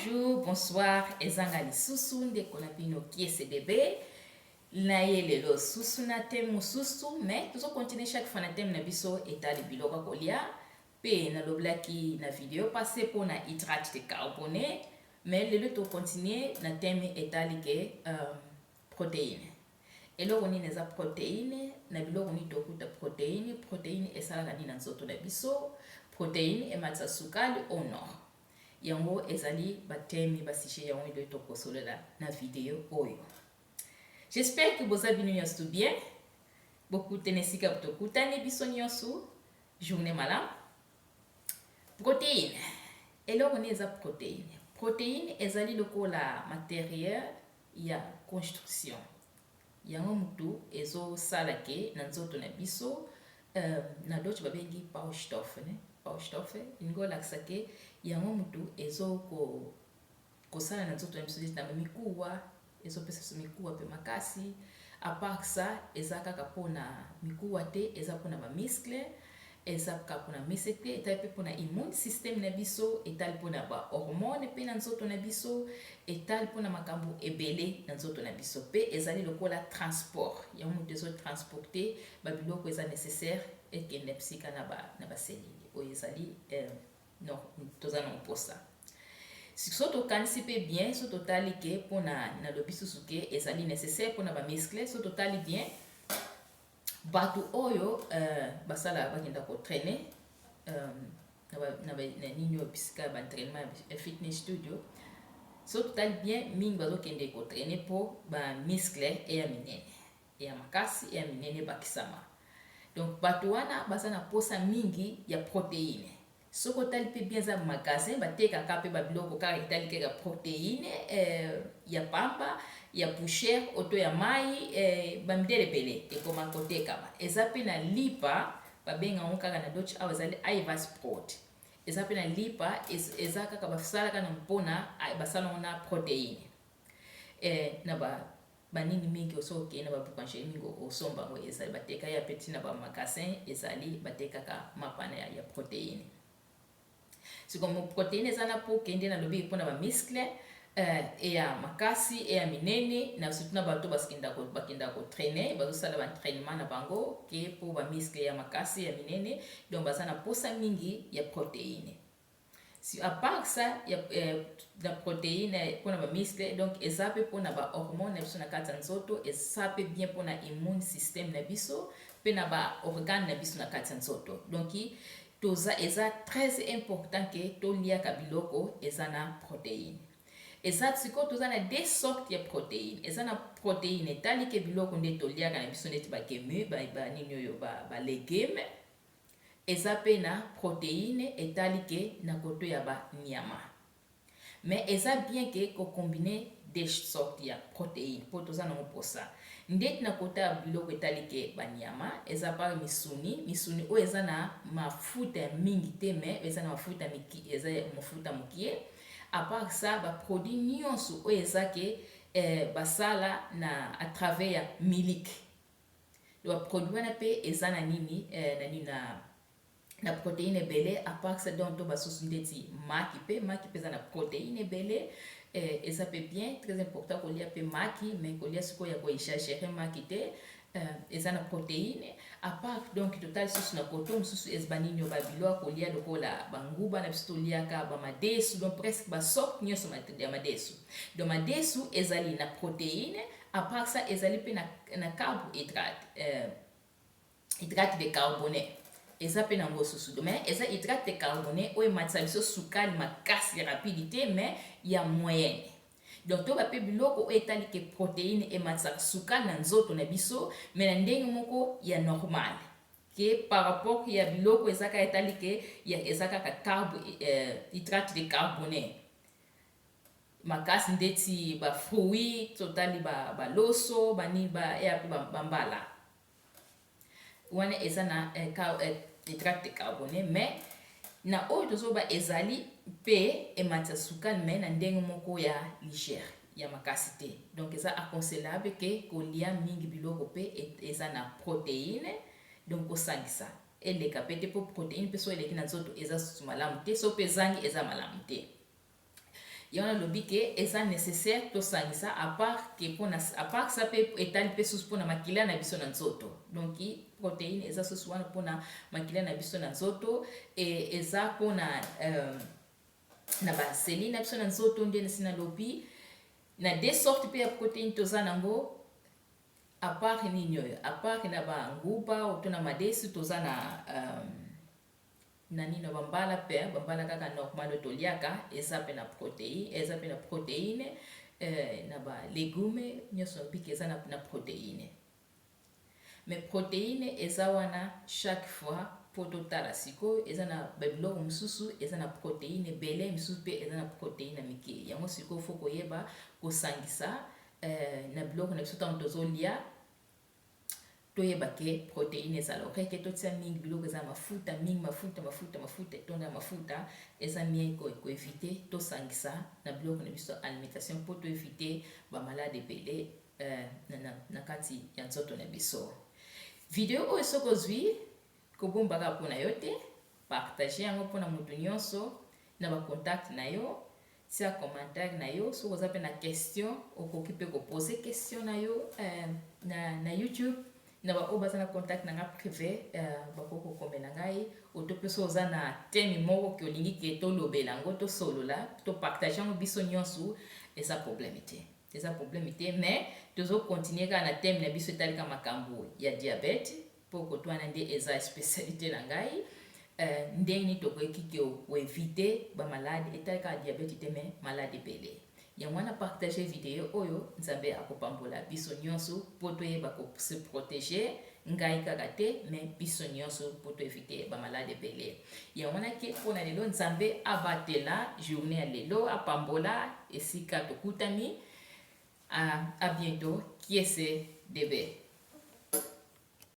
Bonjour, bonsoir, ezanga lisusu ndeko na bino kiese bébé. Na ye lelo susu na thème mosusu, mais tozo continuer chaque fois na thème na biso etali biloko kolia. Pe na loblaki na vidéo passé pour na hydrate de carbone, mais lelo to continuer na thème etali ke protéine. Eloko nini eza protéine, na biloko nini tokuta protéine esalaka nini na nzoto na biso, protéine ematisa sukali au non. Yango ezali batemi basije yango ile tokosolela na vidéo oyo. J'espère que vous avez nyonso bien. Beaucoup tenesika butokutani biso nyonso. Journée malam. Protéine. Eloko ni eza protéine. Protéine ezali lokola matériel ya construction. Yango mutu ezo salake na nzoto na biso na docho babengi baustoff ne. Baustoff ngola ksake yango mutu ezo kosala na nzoto na biso na mikuwa ezo pesa mikuwa pe makasi apaksa eza kaka pona mikuwa te eza pona ba muscle eza kaka pona misete eta pe pona immune system na biso etali pona ba hormone pe na nzoto na biso etali pona makambo ebele na nzoto na biso pe ezali lokola transport yango mutu ezo transporter ba biloko eza nécessaire ekende psika na ba selile oyo ezali non tozana mposa so tokanisi pe bien so totali ke pona na lobi susu ke ezali nécessaire pona ba muscle so totali bien batu oyo basala bakenda ko traîner na nini yo bisika ba entraînement fitness studio so totali bien mingi bazokende ko traîner po ba muscle eya minene eya makasi eya minene bakisama. Donc batu wana basana posa mingi ya protéine. Soko tali pe bien za magasin bateka kape ba biloko kaka itali ke protéine ya pamba ya poussière auto ya mai bamdele pele te koma koteka ba eza pe na lipa babenga ngo kaka na dochi awa ezali Ivas Prot eza pe na lipa eza kaka basala kana mpona basala na protéine na banini mingi osoke na babukanche mingi osomba ngo ezali bateka ya petit na ba magasin ezali bateka ka mapana ya protéine. Si comme protéine ezana po kende na lobi pona ba muscle ya makasi ya minene na surtout na bato bakinda ko traîner bazosala ba entraînement na bango ke po ba muscle ya makasi ya minene donc bazana posa mingi ya protéine. Si à part ça il y a la protéine pour na muscle donc ezape pour na ba hormone na biso na kati nzoto ezape bien pour na immune system na biso pe na ba organe na biso na kati nzoto donc toza eza très important que tolia kabiloko eza na protéine eza siko toza na deux sortes ya protéine eza na protéine tali ke biloko nde tolia kana biso neti ba kemu ba nini yo ba légume eza pe na protéine etali ke na koto ya ba nyama mais eza bien ke ko combiner des sortes ya protéine po toza na moposa ndeti na kota ya biloko etali ke ba nyama eza par misuni o eza na mafuta mingi te mais eza na mafuta miki eza mafuta mukie à part ça ba produit nyonso o eza ke basala na à travers ya milk do produit na pe eza na nini na protéine belé à part ça donc to basosu ndeti maki pe eza na protéine belé eza pe bien très important ko lia pe maki mais ko lia siko ya ko exagérer maki te eza na protéine à part donc total susu na koto susu esbanini yo babilo ko lia lokola banguba na bisto lia ka ba madesu donc presque ba sorte nyonso ya madesu donc madesu ezali na protéine à part ça ezali pe na carbohydrate hydrate de carbone eza pe na ngosusu mais eza hydrate de carbone o ematisa biso sukali makasi rapidité mais ya moyenne donc to ba pe biloko o etali ke protéine ematisa sukali na nzoto na biso mais na ndenge moko ya normal ke par rapport ya biloko ezaka etali ke ya ezaka ka hydrate de carbone makasi ndeti ba fruits totali ba loso bani ba ya ba mbala wana eza na hydrate de carbone mais na oyo tozoba ezali pe ematisa sukali mais na ndenge moko ya légère ya makasi te donc eza aconsellable ke kolia mingi biloko pe eza na protéine donc kosangisa eleka pe te po protéine pe so eleki na nzoto eza susu malamu te so pe ezangi eza malamu te et on a lobby que est ça nécessaire to sangisa à part ça peut étal pe sus pour na makila na biso na nzoto donc protéine eza sus wana pour na makila na biso na nzoto et eza pour na ba cellule na biso na nzoto ndene sina lobby na des sortes pe ya protéine toza nango à part nini oyo à part na ba nguba ou to na madesi toza na nani na bambala pe bambala kaka normal toliaka eza pe na protéine na ba légumes nyonso biki eza na protéine mais protéine eza wana chaque fois po totala sikoyo eza na babiloko mosusu eza na protéine ebele mosusu mpe eza na protéine mike yango sikoyo fo koyeba kosangisa na biloko na biso ntango tozolia toyeba ke protéine ezala okeke totia mingi biloko eza mafuta mingi mafuta etonda mafuta eza mie koevite tosangisa na biloko na biso alimentation mpo toevite bamalade ebele na kati ya nzoto na biso. Video oyo soki ozwi kobombaka mpona yo te partage yango mpona moto nyonso na bacontact na yo tia commentaire na yo soki oza mpe na question okoki mpe kopose question na yo na YouTube na baoyo baza na contact na nga privé bakoki kokomela ngai oto mpe so oza na teme moko ke olingi ke tolobela yango tosolola topartage yango biso nyonso eza problème te mais tozokontinue kaka na teme na biso etalika makambo ya diabete mpo koto wana nde eza spécialité na ngai ndenge nini tokoki ke oevite bamalade etalika diabete te me malade ebele yango wana partage video oyo nzambe akopambola biso nyonso mpo toyeba kose protéger ngai kaka te me biso nyonso mpo toevite bamalade ebele yango wana ke mpona lelo nzambe abatela journée ya lelo apambola esika tokutani à bientôt qui est ce début.